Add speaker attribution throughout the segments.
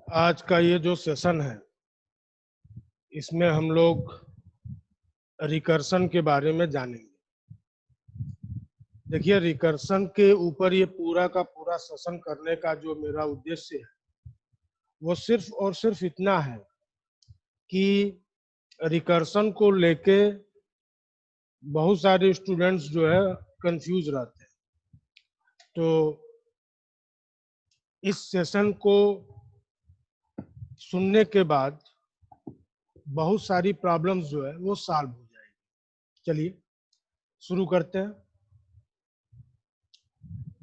Speaker 1: आज का ये जो सेशन है इसमें हम लोग रिकर्सन के बारे में जानेंगे। देखिए, रिकर्सन के ऊपर ये पूरा का पूरा सेशन करने का जो मेरा उद्देश्य है वो सिर्फ और सिर्फ इतना है कि रिकर्सन को लेके बहुत सारे स्टूडेंट्स जो है कंफ्यूज रहते हैं। तो इस सेशन को सुनने के बाद बहुत सारी प्रॉब्लम्स जो है वो सॉल्व हो जाएगी। चलिए शुरू करते हैं।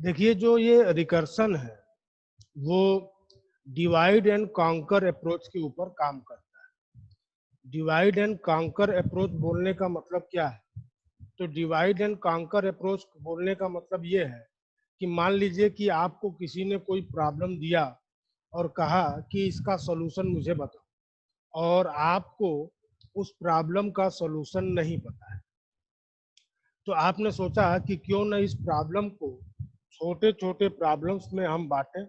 Speaker 1: देखिए, जो ये रिकर्सन है वो डिवाइड एंड कॉन्कर अप्रोच के ऊपर काम करता है। डिवाइड एंड कॉन्कर अप्रोच बोलने का मतलब क्या है? तो डिवाइड एंड कॉन्कर अप्रोच बोलने का मतलब ये है कि मान लीजिए कि आपको किसी ने कोई प्रॉब्लम दिया और कहा कि इसका सॉल्यूशन मुझे बताओ, और आपको उस प्रॉब्लम का सॉल्यूशन नहीं पता है। तो आपने सोचा कि क्यों न इस प्रॉब्लम को छोटे छोटे प्रॉब्लम्स में हम बांटें,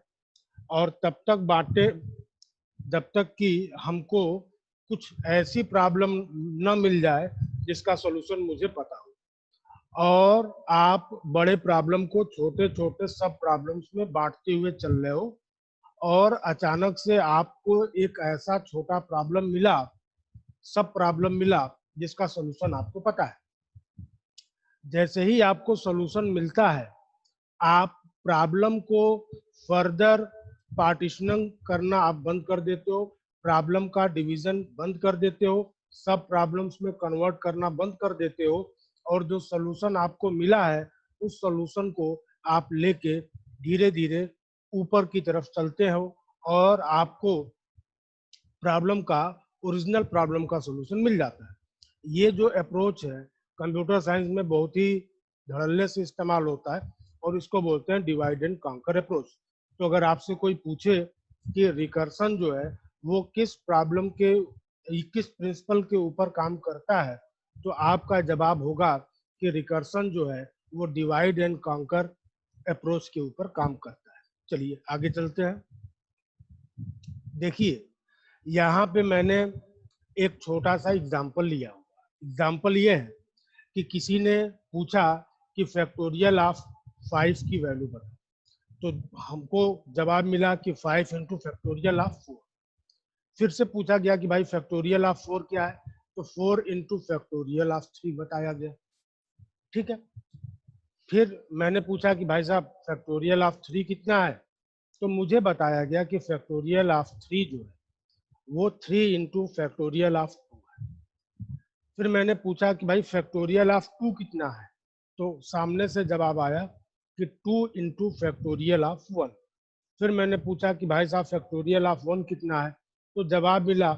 Speaker 1: और तब तक बांटे जब तक कि हमको कुछ ऐसी प्रॉब्लम न मिल जाए जिसका सॉल्यूशन मुझे पता हो। और आप बड़े प्रॉब्लम को छोटे छोटे सब प्रॉब्लम्स में बांटते हुए चल रहे हो, और अचानक से आपको एक ऐसा छोटा प्रॉब्लम मिला, सब प्रॉब्लम मिला जिसका सॉल्यूशन आपको पता है। जैसे ही आपको सॉल्यूशन मिलता है, आप प्रॉब्लम को फर्दर पार्टीशनिंग करना आप बंद कर देते हो, प्रॉब्लम का डिवीजन बंद कर देते हो, सब प्रॉब्लम्स में कन्वर्ट करना बंद कर देते हो, और जो सॉल्यूशन आपको मिला है उस सॉल्यूशन को आप लेके धीरे धीरे ऊपर की तरफ चलते हो, और आपको प्रॉब्लम का ओरिजिनल प्रॉब्लम का सॉल्यूशन मिल जाता है। ये जो अप्रोच है कंप्यूटर साइंस में बहुत ही धड़ल्ले से इस्तेमाल होता है, और इसको बोलते हैं डिवाइड एंड कॉन्कर अप्रोच। तो अगर आपसे कोई पूछे कि रिकर्सन जो है वो किस प्रॉब्लम के, किस प्रिंसिपल के ऊपर काम करता है, तो आपका जवाब होगा कि रिकर्सन जो है वो डिवाइड एंड कॉन्कर अप्रोच के ऊपर काम करता है। चलिए आगे चलते हैं। देखिए, यहाँ पे मैंने एक छोटा सा एग्जाम्पल लिया हुआ। एग्जाम्पल ये है कि किसी ने पूछा कि फैक्टोरियल ऑफ 5 की वैल्यू बताओ। तो हमको जवाब मिला कि 5 इंटू फैक्टोरियल ऑफ 4। फिर से पूछा गया कि भाई फैक्टोरियल ऑफ 4 क्या है? तो 4 इंटू फैक्टोरियल ऑफ 3 बताया गया। ठीक है। फिर मैंने पूछा कि भाई साहब फैक्टोरियल ऑफ 3 कितना है? तो मुझे बताया गया कि फैक्टोरियल ऑफ 3 जो है वो 3 इंटू फैक्टोरियल ऑफ 2 है। फिर मैंने पूछा कि भाई फैक्टोरियल ऑफ 2 कितना है? तो सामने से जवाब आया कि 2 इंटू फैक्टोरियल ऑफ 1। फिर मैंने पूछा कि भाई साहब फैक्टोरियल ऑफ 1 कितना है? तो जवाब मिला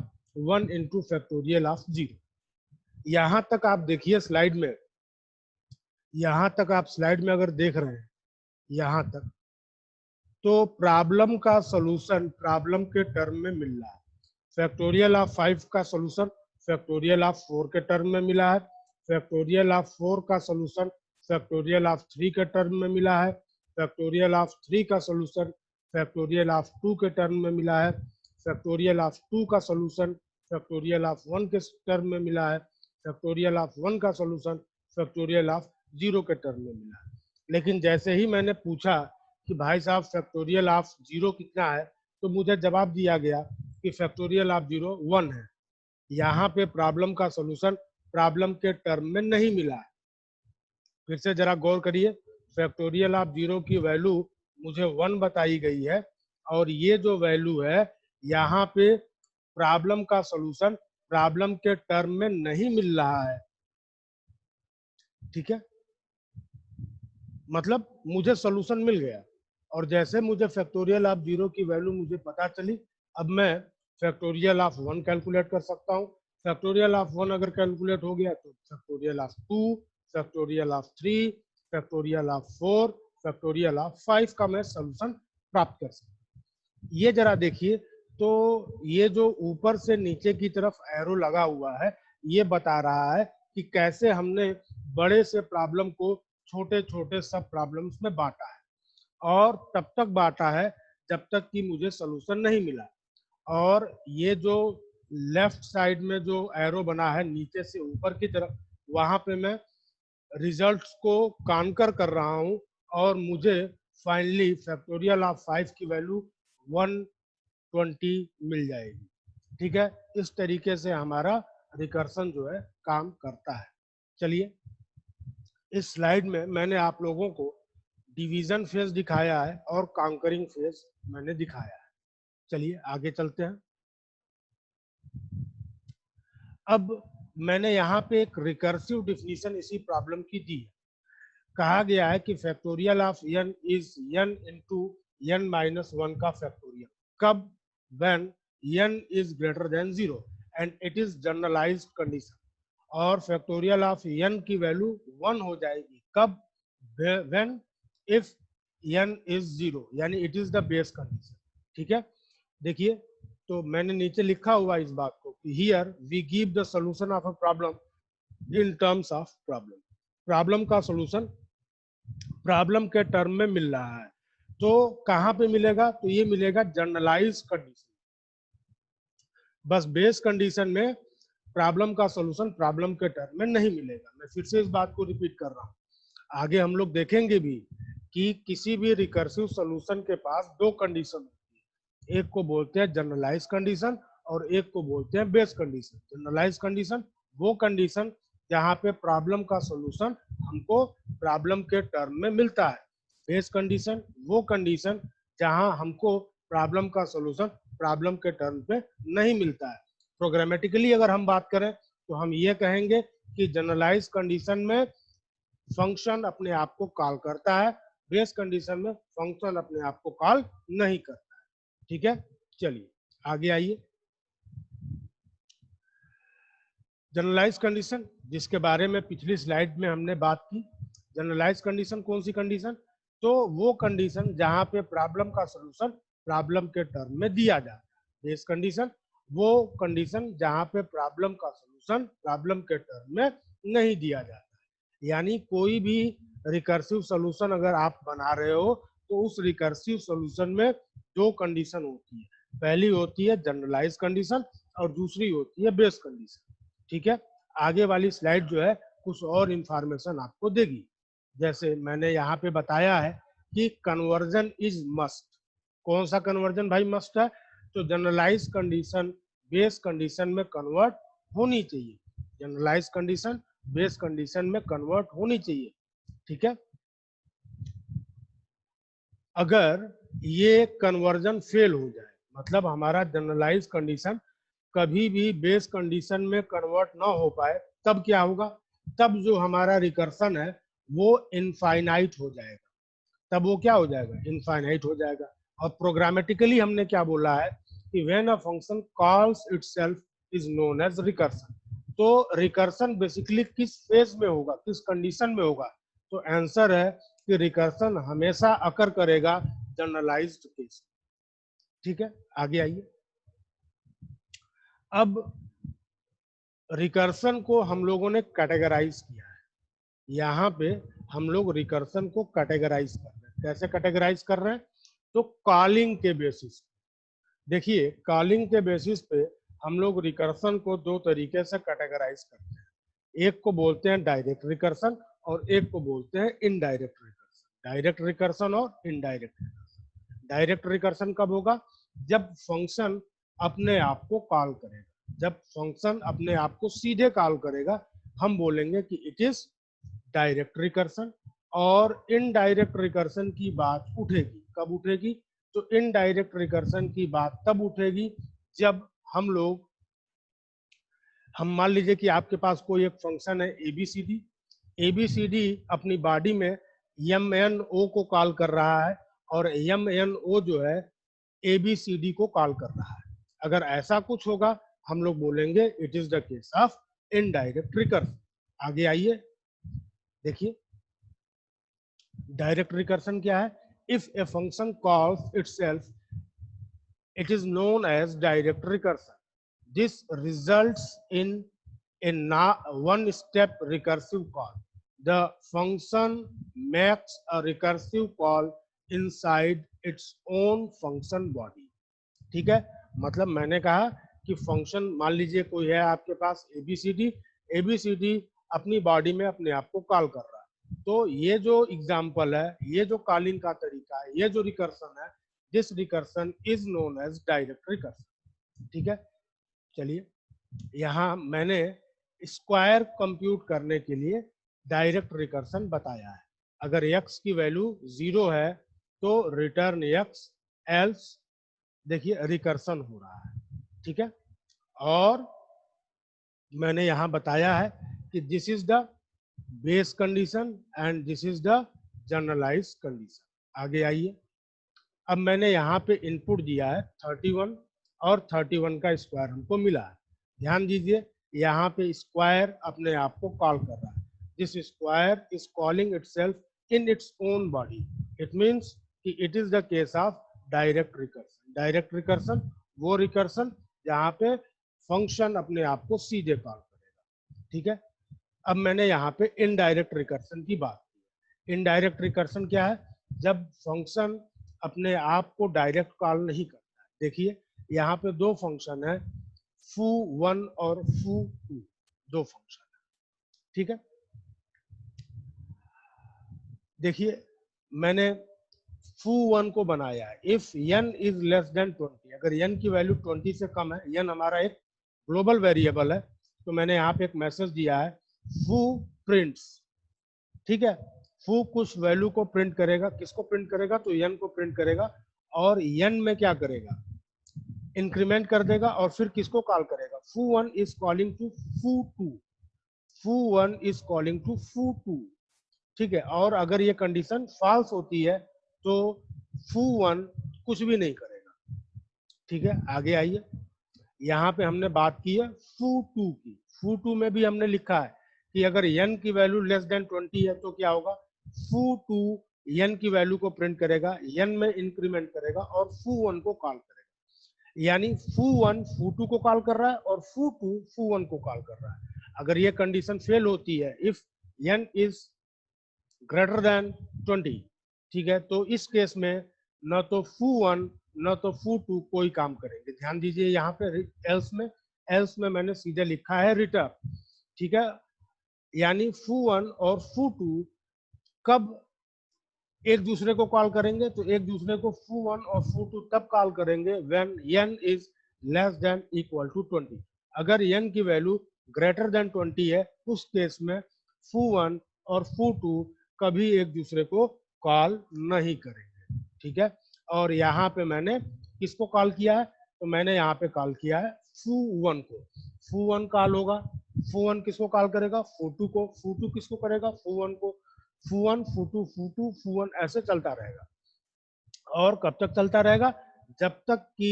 Speaker 1: 1 इंटू फैक्टोरियल ऑफ 0। यहाँ तक आप देखिए स्लाइड में, यहाँ तक आप स्लाइड में अगर देख रहे हैं यहाँ तक, तो प्रॉब्लम का सॉल्यूशन प्रॉब्लम के टर्म में मिल रहा है। फैक्टोरियल ऑफ 5 का सॉल्यूशन फैक्टोरियल ऑफ 4 के टर्म में मिला है। फैक्टोरियल ऑफ 4 का सॉल्यूशन फैक्टोरियल ऑफ 3 के टर्म में मिला है। फैक्टोरियल ऑफ 3 का सॉल्यूशन फैक्टोरियल ऑफ 2 के टर्म में मिला है। फैक्टोरियल ऑफ 2 का सॉल्यूशन फैक्टोरियल ऑफ 1 के टर्म में मिला है। फैक्टोरियल ऑफ 1 का सॉल्यूशन फैक्टोरियल ऑफ 0 के टर्म में मिला है। लेकिन जैसे ही मैंने पूछा कि भाई साहब फैक्टोरियल ऑफ 0 कितना है, तो मुझे जवाब दिया गया कि फैक्टोरियल ऑफ 0 1 है। यहाँ पे प्रॉब्लम का सॉल्यूशन प्रॉब्लम के टर्म में नहीं मिला है। फिर से जरा गौर करिए, फैक्टोरियल ऑफ 0 की वैल्यू मुझे 1 बताई गई है, और ये जो वैल्यू है यहाँ पे प्रॉब्लम का सॉल्यूशन प्रॉब्लम के टर्म में नहीं मिल रहा है। ठीक है, मतलब मुझे सॉल्यूशन मिल गया, और जैसे मुझे फैक्टोरियल ऑफ 0 की वैल्यू मुझे पता चली, अब मैं फैक्टोरियल ऑफ 1 कैलकुलेट कर सकता हूँ। फैक्टोरियल ऑफ 1 अगर कैलकुलेट हो गया तो factorial of 2, factorial of 3, factorial of 4, factorial of 5 का मैं सॉल्यूशन प्राप्त कर सकता हूँ। ये जरा देखिए, तो ये जो ऊपर से नीचे की तरफ एरो लगा हुआ है ये बता रहा है कि कैसे हमने बड़े से प्रॉब्लम को छोटे छोटे सब प्रॉब्लम्स में बांटा है, और तब तक बांटा है जब तक कि मुझे सॉल्यूशन नहीं मिला। और ये जो लेफ्ट साइड में जो एरो बना है नीचे से ऊपर की तरफ, वहां पे मैं रिजल्ट्स को कॉन्कर कर रहा हूं और मुझे फाइनली फैक्टोरियल ऑफ 5 की वैल्यू 120 मिल जाएगी। ठीक है, इस तरीके से हमारा रिकर्सन जो है काम करता है। चलिए, इस स्लाइड में मैंने आप लोगों को डिवीजन फेज दिखाया है और कॉन्करिंग फेज मैंने दिखाया है। चलिए आगे चलते हैं। अब मैंने यहाँ पे एक रिकर्सिव डिफिनीशन इसी प्रॉब्लम की दी है। कहा गया है कि factorial of n is n into n minus one का फैक्टोरियल। कब? When n is greater than 0 and it is generalized condition. और फैक्टोरियल ऑफ n की वैल्यू 1 हो जाएगी। कब? व्हेन इफ n इज 0, यानी it is the base condition. ठीक है, देखिए, तो मैंने नीचे लिखा हुआ इस बात को कि here we give the solution of a problem in terms of problem. Problem का सॉल्यूशन प्रॉब्लम के टर्म में मिल रहा है। तो कहां पे मिलेगा? तो ये मिलेगा जनरलाइज कंडीशन। बस बेस कंडीशन में प्रॉब्लम का सॉल्यूशन प्रॉब्लम के टर्म में नहीं मिलेगा। मैं फिर से इस बात को रिपीट कर रहा हूं। आगे हम लोग देखेंगे भी कि किसी भी रिकर्सिव सॉल्यूशन के पास दो कंडीशन होती है। एक को बोलते हैं जनरलाइज कंडीशन और एक को बोलते हैं बेस कंडीशन। जनरलाइज कंडीशन वो कंडीशन जहां पे प्रॉब्लम का सॉल्यूशन हमको प्रॉब्लम के टर्म में मिलता है। बेस कंडीशन वो कंडीशन जहां हमको प्रॉब्लम का सॉल्यूशन प्रॉब्लम के टर्म पे नहीं मिलता है। प्रोग्रामेटिकली अगर हम बात करें तो हम ये कहेंगे कि जनरलाइज कंडीशन में फंक्शन अपने आप को कॉल करता है, बेस कंडीशन में फंक्शन अपने आप को कॉल नहीं करता है। ठीक है, चलिए आगे आइए। जनरलाइज कंडीशन, जिसके बारे में पिछली स्लाइड में हमने बात की। जनरलाइज कंडीशन कौन सी कंडीशन? तो वो कंडीशन जहां पे प्रॉब्लम का सॉल्यूशन प्रॉब्लम के टर्म में दिया जाता है। बेस कंडीशन वो कंडीशन जहां पे प्रॉब्लम का सॉल्यूशन प्रॉब्लम के टर्म में नहीं दिया जाता है। यानी कोई भी रिकर्सिव सॉल्यूशन अगर आप बना रहे हो तो उस रिकर्सिव सॉल्यूशन में दो कंडीशन होती है। पहली होती है जनरलाइज कंडीशन और दूसरी होती है बेस कंडीशन। ठीक है, आगे वाली स्लाइड जो है कुछ और इंफॉर्मेशन आपको देगी। जैसे मैंने यहाँ पे बताया है कि कन्वर्जन इज मस्ट। कौन सा कन्वर्जन भाई मस्ट है? तो जनरलाइज कंडीशन बेस कंडीशन में कन्वर्ट होनी चाहिए। जनरलाइज कंडीशन बेस कंडीशन में कन्वर्ट होनी चाहिए। ठीक है, अगर ये कन्वर्जन फेल हो जाए, मतलब हमारा जनरलाइज कंडीशन कभी भी बेस कंडीशन में कन्वर्ट ना हो पाए, तब क्या होगा? तब जो हमारा रिकर्सन है वो इनफाइनाइट हो जाएगा। तब वो क्या हो जाएगा? इनफाइनाइट हो जाएगा। और प्रोग्रामेटिकली हमने क्या बोला है कि when a function calls itself is known as recursion. तो रिकर्सन बेसिकली किस फेज में होगा, किस कंडीशन में होगा? तो आंसर है कि रिकर्सन हमेशा अकर करेगा जनरलाइज्ड केस। ठीक है, आगे आइए। अब रिकर्सन को हम लोगों ने कैटेगराइज किया है। यहाँ पे हम लोग रिकर्सन को कैटेगराइज कर रहे हैं। कैसे कैटेगराइज कर रहे हैं? तो कॉलिंग के बेसिस। देखिए, कॉलिंग के बेसिस पे हम लोग रिकर्सन को दो तरीके से कैटेगराइज करते हैं। एक को बोलते हैं डायरेक्ट रिकर्सन और एक को बोलते हैं इनडायरेक्ट रिकर्सन। डायरेक्ट रिकर्सन और इनडायरेक्ट रिकर्सन। डायरेक्ट रिकर्सन कब होगा? जब फंक्शन अपने आप को कॉल करेगा। जब फंक्शन अपने आप को सीधे कॉल करेगा हम बोलेंगे कि इट इज डायरेक्ट रिकर्सन। और इनडायरेक्ट रिकर्सन की बात उठेगी। कब उठेगी? तो इनडायरेक्ट रिकर्सन की बात तब उठेगी जब हम मान लीजिए कि आपके पास कोई एक फंक्शन है एबीसीडी। एबीसीडी अपनी बॉडी में एम एन ओ को कॉल कर रहा है और एम एन ओ जो है एबीसीडी को कॉल कर रहा है। अगर ऐसा कुछ होगा हम लोग बोलेंगे it is the case of indirect recursion. आगे आइए, देखिए डायरेक्ट रिकर्सन क्या है? If a function calls itself it is known as direct recursion. This results in a one step recursive call. The function makes a recursive call inside its own function body. ठीक है, मतलब मैंने कहा कि function मान लीजिए कोई है आपके पास एबीसीडी अपनी बॉडी में अपने आप को कॉल कर रहा है। तो ये जो एग्जांपल है, ये जो कॉलिंग का तरीका है, ये जो रिकर्सन है, this recursion is known as direct recursion. ठीक है, चलिए यहाँ मैंने स्क्वायर कंप्यूट करने के लिए डायरेक्ट रिकर्सन बताया है। अगर x की वैल्यू 0 है तो रिटर्न x, एल्स देखिए रिकर्सन हो रहा है। ठीक है, और मैंने यहाँ बताया है कि this is the base condition and this is the generalize condition. आगे आइए, अब मैंने यहाँ पे इनपुट दिया है 31 और 31 का स्क्वायर हमको मिला है। ध्यान दीजिए यहाँ पे स्क्वायर अपने आप को कॉल कर रहा है। This square is calling itself in its own body. It means कि it is the case of direct recursion. Direct recursion वो रिकर्सन जहाँ पे फंक्शन अपने आप को सीधे कॉल करेगा। ठीक है, अब मैंने यहाँ पे इनडायरेक्ट रिकर्सन की बात की। इनडायरेक्ट रिकर्सन क्या है? जब फंक्शन अपने आप को डायरेक्ट कॉल नहीं करता है। देखिए यहाँ पे दो फंक्शन है, foo1 और foo2, दो फंक्शन है। ठीक है, देखिए मैंने foo1 को बनाया है। If n is less then 20, अगर n की वैल्यू 20 से कम है, n हमारा एक ग्लोबल वेरिएबल है, तो मैंने यहाँ पे एक मैसेज दिया है foo प्रिंट्स। ठीक है, foo कुछ वैल्यू को प्रिंट करेगा। किसको प्रिंट करेगा? तो n को प्रिंट करेगा, और n में क्या करेगा? इंक्रीमेंट कर देगा, और फिर किसको कॉल करेगा? foo1 is calling to foo2, foo1 is calling to foo2। ठीक है, और अगर ये कंडीशन फॉल्स होती है तो foo1 कुछ भी नहीं करेगा। ठीक है, आगे आइए, यहाँ पे हमने बात की है foo2 की। foo2 में भी हमने लिखा है कि अगर n की वैल्यू लेस देन 20 है तो क्या होगा? foo2 n की वैल्यू को प्रिंट करेगा, n में इंक्रीमेंट करेगा और foo1 को कॉल करेगा। यानी foo1 foo2 को कॉल कर रहा है और foo2 foo1 को कॉल कर रहा है। अगर ये कंडीशन फेल होती है, if n is greater then 20, ठीक है, तो इस केस में न तो foo1 न तो foo2 कोई काम करेंगे। ध्यान दीजिए यहाँ पे एल्स में मैंने सीधे लिखा है रिटर्न। ठीक है, यानी foo1 और foo2 कब एक दूसरे को कॉल करेंगे? तो एक दूसरे को foo1 और foo2 तब कॉल करेंगे when n is less than equal to 20। अगर n की वैल्यू ग्रेटर देन 20 है, उस केस में foo1 और foo2 कभी एक दूसरे को कॉल नहीं करेंगे। ठीक है, और यहाँ पे मैंने किसको कॉल किया है? तो मैंने यहाँ पे कॉल किया है foo1 को। foo1 कॉल होगा, foo1 किसको कॉल करेगा? foo2 को। foo2 किसको करेगा? foo1 को। foo1 foo2 foo2 foo1 ऐसे चलता रहेगा। और कब तक चलता रहेगा? जब तक कि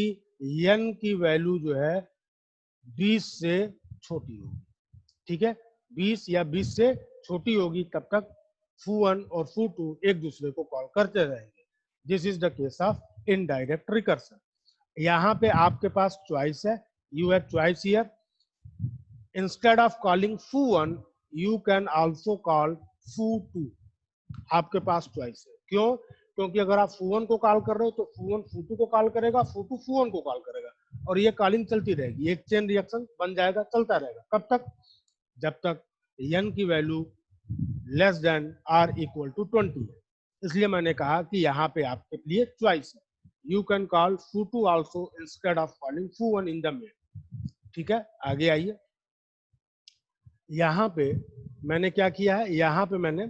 Speaker 1: n की वैल्यू जो है 20 से छोटी होगी। ठीक है, 20 या 20 से छोटी होगी, तब तक foo1 और foo2 एक दूसरे को कॉल करते रहेंगे। This is the case of indirect recursion. यहाँ पे आपके पास चॉइस है, you have choice here. Instead of calling foo1 you can also call foo2। आपके पास चॉइस है। क्यों? क्योंकि अगर आप foo1 को कॉल कर रहे हो तो foo1 foo2 को कॉल करेगा, foo2 foo1 को कॉल करेगा, और ये कॉलिंग चलती रहेगी, एक चेन रिएक्शन बन जाएगा, चलता रहेगा। कब तक? जब तक n की value less than or equal to 20 है। इसलिए मैंने कहा कि यहाँ पे आपके लिए चॉइस है, you can call foo2 also instead of calling foo1 in the main. ठीक है, आगे आइए, यहाँ पे मैंने क्या किया है? यहाँ पे मैंने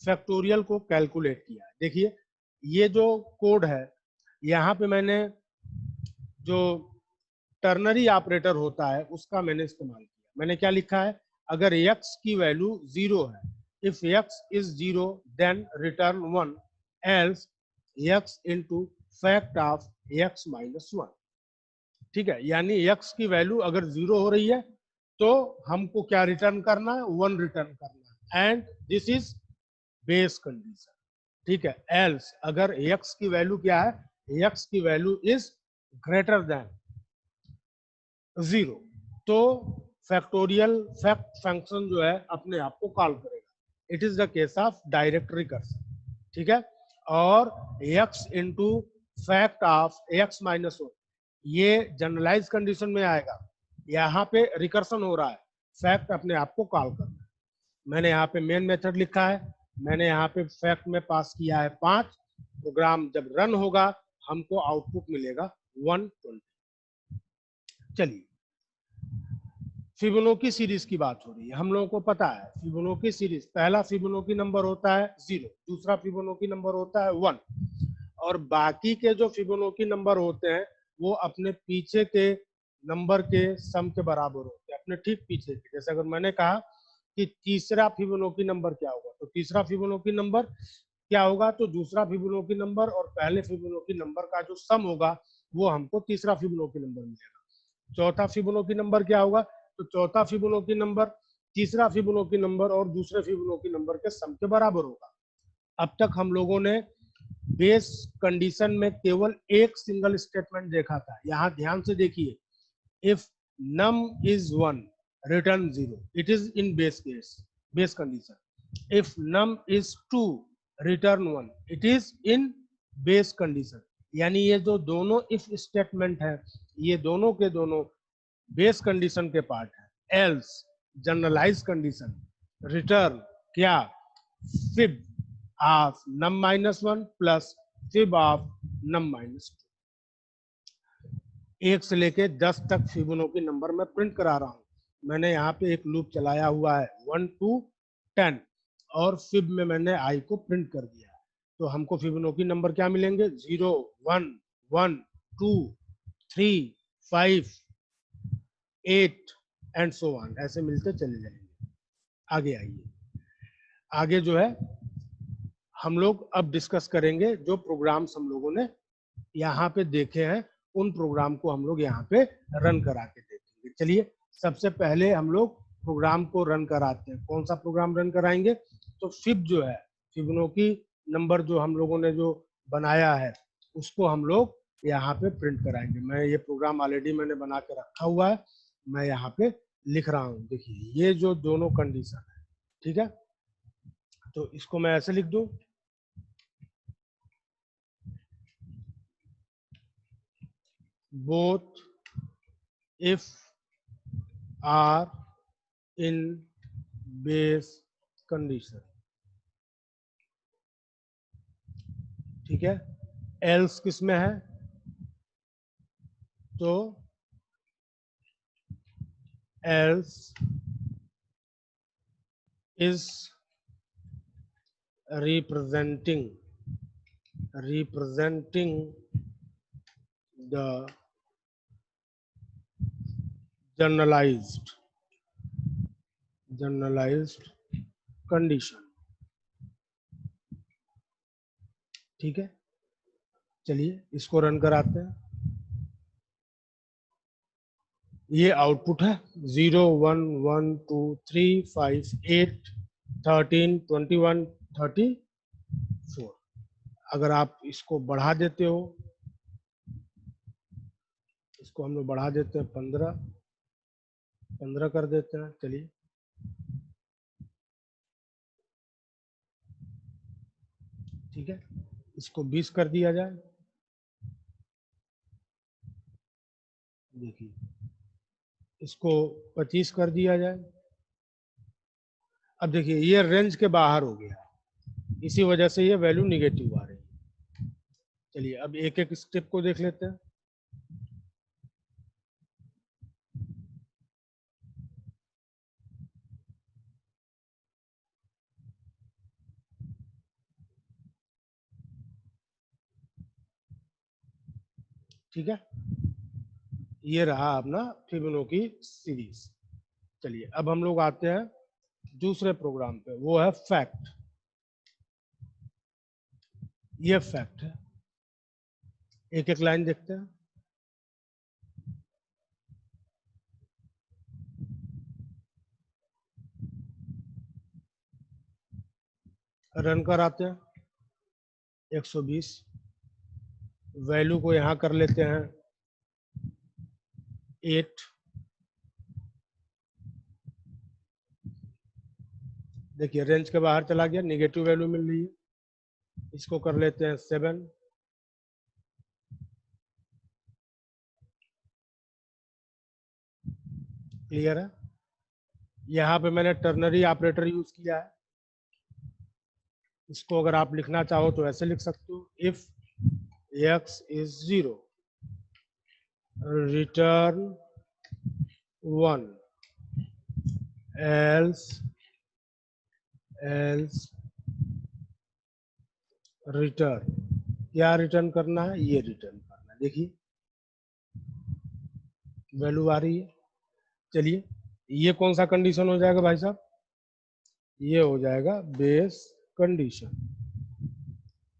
Speaker 1: फैक्टोरियल को कैलकुलेट किया है। देखिए ये जो कोड है, यहाँ पे मैंने जो टर्नरी ऑपरेटर होता है उसका मैंने इस्तेमाल किया। मैंने क्या लिखा है? अगर x की वैल्यू 0 है, if x is 0 then return 1, else x into fact of x minus 1। ठीक है, यानी x की वैल्यू अगर 0 हो रही है तो हमको क्या रिटर्न करना है? 1 रिटर्न करना है, and this is base condition. ठीक है, एल्स अगर x की वैल्यू क्या है? x की वैल्यू इज ग्रेटर देन 0, तो फैक्टोरियल फैक्ट फंक्शन जो है अपने आप को कॉल करेगा। It is the case of direct recursion. ठीक है, और x into fact of x minus 1, ये जनरलाइज कंडीशन में आएगा। यहाँ पे रिकर्सन हो रहा है, फैक्ट अपने आप को कॉल करना है। मैंने यहाँ पे मेन मेथड लिखा है, मैंने यहाँ पे फैक्ट में पास किया है 5। प्रोग्राम जब रन होगा हमको आउटपुट मिलेगा 120। चलिए, फिबोनाची सीरीज की बात हो रही है। हम लोगों को पता है फिबोनाची सीरीज, पहला फिबोनाची नंबर होता है 0, दूसरा फिबोनाची नंबर होता है 1, और बाकी के जो फिबोनाची नंबर होते हैं वो अपने पीछे के नंबर के सम के बराबर होते हैं, अपने ठीक पीछे के। जैसे अगर मैंने कहा कि तीसरा फिबोनाची नंबर क्या होगा, तो तीसरा फिबोनाची नंबर क्या होगा, तो दूसरा फिबोनाची नंबर और पहले फिबोनाची नंबर का जो सम होगा वो हमको तीसरा फिबोनाची नंबर मिलेगा। चौथा फिबोनाची नंबर क्या होगा, तो चौथा फिबोनाची नंबर तीसरा फिबोनाची नंबर और दूसरे फिबोनाची नंबर के सम के बराबर होगा। अब तक हम लोगों ने बेस कंडीशन में केवल एक सिंगल स्टेटमेंट देखा था। यहाँ ध्यान से देखिए, if num is 1 return 0, it is in base case, base condition. If num is 2 return 1, it is in base condition. यानी ये जो दोनों if स्टेटमेंट है ये दोनों के दोनों बेस कंडीशन के पार्ट है। एल्स जनरलाइज कंडीशन, रिटर्न क्या, fib of num -1 plus fib of num -2। 1 से लेके 10 तक फिबोनाची नंबर मैं प्रिंट करा रहा हूं। मैंने यहाँ पे एक लूप चलाया हुआ है 1 to 10 और फिब में मैंने आई को प्रिंट कर दिया है। तो हमको फिबोनाची नंबर क्या मिलेंगे, 0 1 1 2 3 5 8 एंड सो ऑन, ऐसे मिलते चले जाएंगे। आगे आइए, आगे जो है हम लोग अब डिस्कस करेंगे जो प्रोग्राम्स हम लोगों ने यहाँ पे देखे हैं, उन प्रोग्राम को हम लोग यहाँ पे रन करा के देखेंगे। चलिए, सबसे पहले हम लोग प्रोग्राम को रन कराते हैं। कौन सा प्रोग्राम रन कराएंगे, तो फिब जो है, फिबोनाची नंबर जो हम लोगों ने जो बनाया है उसको हम लोग यहाँ पे प्रिंट कराएंगे। मैं ये प्रोग्राम ऑलरेडी मैंने बना के रखा हुआ है, मैं यहाँ पे लिख रहा हूँ। देखिए, ये जो दोनों कंडीशन है, ठीक है, तो इसको मैं ऐसे लिख दूं, both if are in base condition, ठीक है। else किस में है, तो else is representing the generalized condition, ठीक है। चलिए इसको रन कराते हैं। ये आउटपुट है 0 1 1 2 3 5 8 13 21 34। अगर आप इसको बढ़ा देते हो, इसको हम लोग बढ़ा देते हैं 15 कर देते हैं। चलिए, ठीक है, इसको 20 कर दिया जाए। देखिए, इसको 25 कर दिया जाए। अब देखिए, ये रेंज के बाहर हो गया, इसी वजह से ये वैल्यू निगेटिव आ रही है। चलिए, अब एक एक स्टेप को देख लेते हैं। ठीक है, ये रहा अपना फिबोनाची सीरीज। चलिए, अब हम लोग आते हैं दूसरे प्रोग्राम पे, वो है फैक्ट। ये फैक्ट है, एक एक लाइन देखते हैं। रन कराते हैं 120, वैल्यू को यहां कर लेते हैं 8, देखिए रेंज के बाहर चला गया, निगेटिव वैल्यू मिल रही है। इसको कर लेते हैं 7, क्लियर है? यहाँ पे मैंने टर्नरी ऑपरेटर यूज किया है। इसको अगर आप लिखना चाहो तो ऐसे लिख सकते हो, if x is 0 return 1 else return, क्या रिटर्न करना है, ये रिटर्न करना है। देखिए वैल्यू आ रही है। चलिए ये कौन सा कंडीशन हो जाएगा भाई साहब, ये हो जाएगा base condition,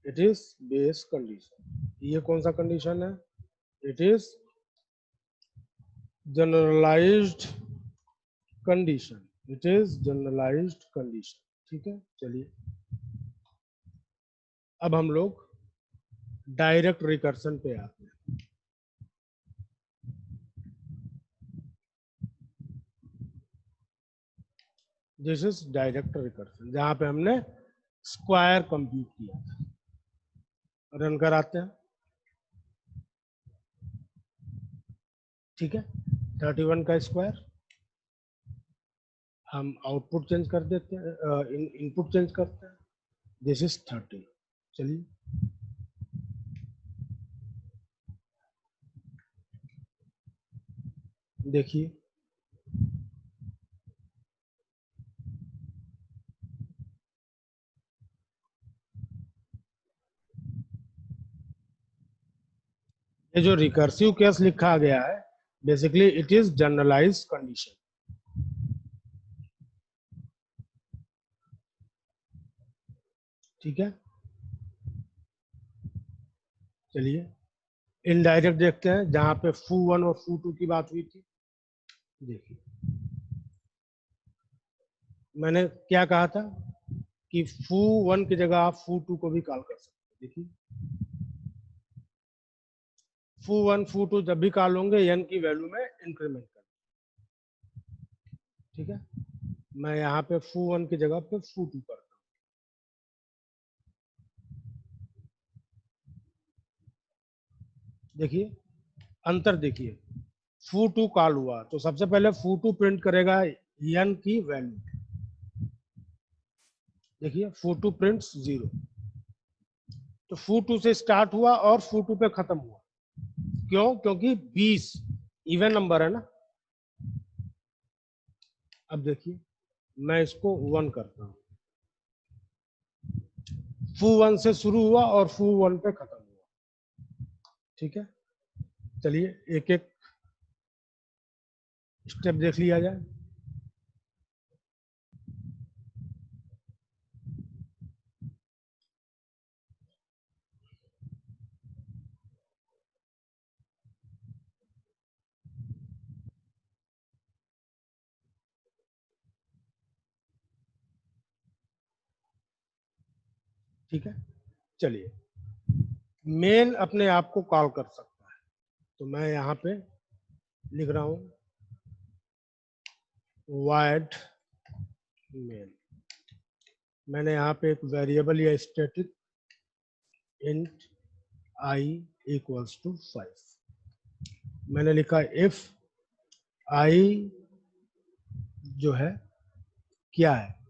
Speaker 1: it is base condition. ये कौन सा कंडीशन है, it is generalized condition, it is generalized condition. ठीक है, चलिए अब हम लोग डायरेक्ट रिकर्सन पे आते हैं। दिस इज डायरेक्ट रिकर्सन, जहां पे हमने स्क्वायर कंप्यूट किया था। रन कराते हैं। ठीक है, 31 का स्क्वायर, हम आउटपुट चेंज कर देते हैं, इनपुट चेंज करते हैं। This is 30। चलिए देखिए ये जो रिकर्सिव केस लिखा गया है, basically it is generalized condition. ठीक है, चलिए इनडायरेक्ट देखते हैं, जहां पे foo1 और foo2 की बात हुई थी। देखिए मैंने क्या कहा था कि foo1 की जगह आप foo2 को भी कॉल कर सकते हैं। देखिए foo1 foo2 जब भी कॉल होंगे n की वैल्यू में इंक्रीमेंट कर। ठीक है, मैं यहाँ पे foo1 की जगह पे foo2 करता हूँ। देखिए अंतर देखिए, foo2 कॉल हुआ तो सबसे पहले foo2 प्रिंट करेगा n की वैल्यू। देखिए foo2 प्रिंट्स 0, तो foo2 से स्टार्ट हुआ और foo2 पे खत्म हुआ। क्यों? क्योंकि 20 इवन नंबर है ना। अब देखिए मैं इसको 1 करता हूँ, foo1 से शुरू हुआ और foo1 पे खत्म हुआ। ठीक है, चलिए एक एक स्टेप देख लिया जाए। ठीक है, चलिए मेन अपने आप को कॉल कर सकता है, तो मैं यहाँ पे लिख रहा हूँ void main। मैंने यहाँ पे एक वेरिएबल या static int I equals to 5। मैंने लिखा इफ I जो है क्या है,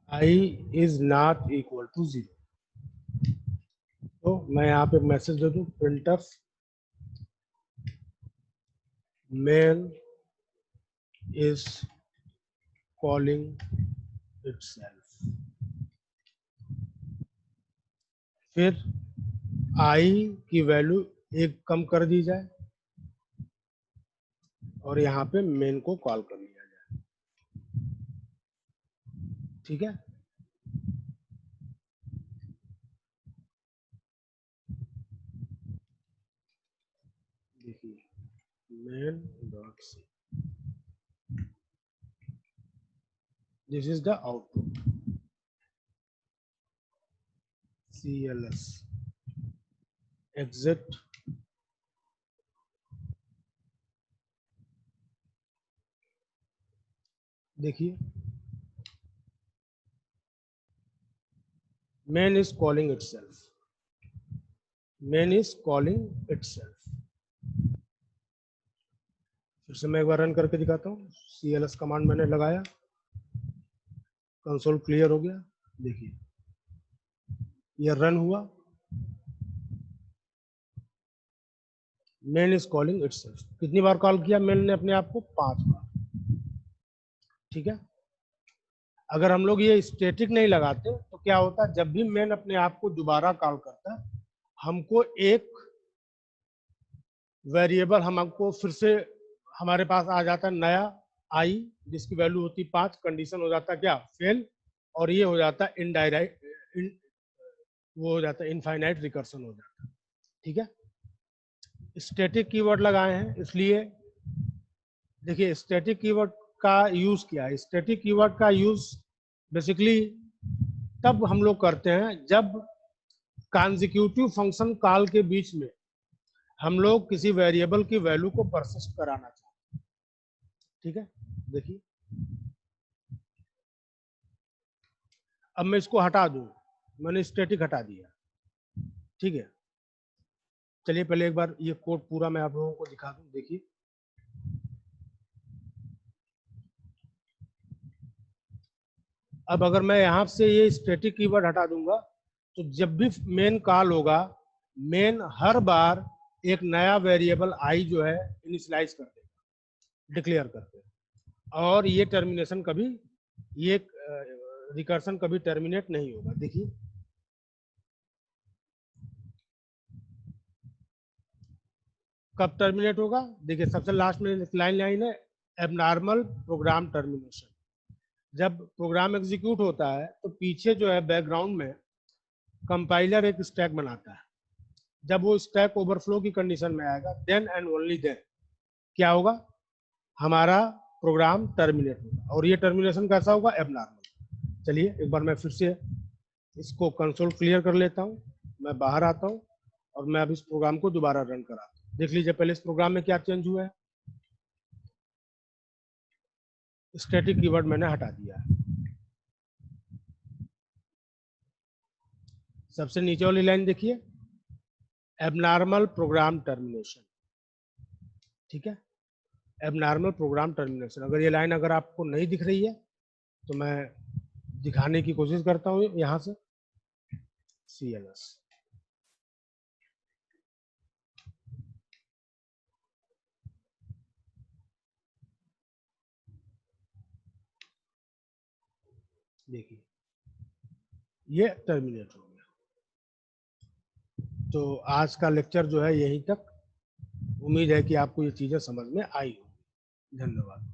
Speaker 1: I is not equal to 0, तो मैं यहाँ पे मैसेज दे दूँ printf main is calling itself। फिर I की वैल्यू एक कम कर दी जाए और यहाँ पे मेन को कॉल कर लिया जाए। ठीक है, देखिए main dot C, this is the output cls exit। देखिए main is calling itself, main is calling itself. फिर से मैं एक बार रन करके दिखाता हूँ। CLS कमांड मैंने लगाया, कंसोल क्लियर हो गया। देखिए ये रन हुआ, मेन इज कॉलिंग इटसेल्फ। कितनी बार कॉल किया मेन ने अपने आप को? 5 बार। ठीक है। अगर हम लोग ये स्टैटिक नहीं लगाते तो क्या होता है, जब भी मेन अपने आप को दोबारा कॉल करता है, हमको एक वेरिएबल हमको फिर से हमारे पास आ जाता है नया आई, जिसकी वैल्यू होती 5, कंडीशन हो जाता है क्या? फेल। और ये हो जाता है इनडायरेक्ट, वो हो जाता है इनफाइनाइट रिकर्सन हो जाता है। ठीक है। स्टैटिक कीवर्ड लगाए हैं इसलिए देखिए स्टैटिक कीवर्ड का यूज क्या है। स्टैटिक कीवर्ड का यूज बेसिकली तब हम लोग करते हैं जब कॉन्जिक्यूटिव फंक्शन कॉल के बीच में हम लोग किसी वेरिएबल की वैल्यू को परसिस्ट कराना चाहते हैं। ठीक है। देखिए अब मैं इसको हटा दूं, मैंने स्टैटिक हटा दिया। ठीक है। चलिए पहले एक बार ये कोड पूरा मैं आप लोगों को दिखा दूं। देखिए अब अगर मैं यहां से ये स्टैटिक कीवर्ड हटा दूंगा तो जब भी मेन कॉल होगा, मेन हर बार एक नया वेरिएबल आई जो है इनिशियलाइज कर देगा, डिक्लेयर करते हैं। और ये टर्मिनेशन कभी, ये रिकर्सन कभी टर्मिनेट नहीं होगा। देखिए कब टर्मिनेट होगा? देखिए सबसे लास्ट में लाइन है एबनॉर्मल प्रोग्राम टर्मिनेशन। जब प्रोग्राम एग्जीक्यूट होता है तो पीछे जो है बैकग्राउंड में कंपाइलर एक स्टैक बनाता है। जब वो स्टैक ओवरफ्लो की कंडीशन में आएगा, देन एंड ओनली देन क्या होगा? हमारा प्रोग्राम टर्मिनेट होगा। और ये टर्मिनेशन कैसा होगा? एबनॉर्मल। चलिए एक बार मैं फिर से इसको कंसोल क्लियर कर लेता हूँ, मैं बाहर आता हूँ और मैं अब इस प्रोग्राम को दोबारा रन कराता हूँ। देख लीजिए पहले इस प्रोग्राम में क्या चेंज हुआ है। स्टैटिक कीवर्ड मैंने हटा दिया है। सबसे नीचे वाली लाइन देखिए, एबनॉर्मल प्रोग्राम टर्मिनेशन। ठीक है। Abnormal program termination. अगर ये लाइन अगर आपको नहीं दिख रही है तो मैं दिखाने की कोशिश करता हूँ यहाँ से। CLS देखिए ये टर्मिनेट हो गया। तो आज का लेक्चर जो है यहीं तक। उम्मीद है कि आपको ये चीज़ें समझ में आई हो। धन्यवाद।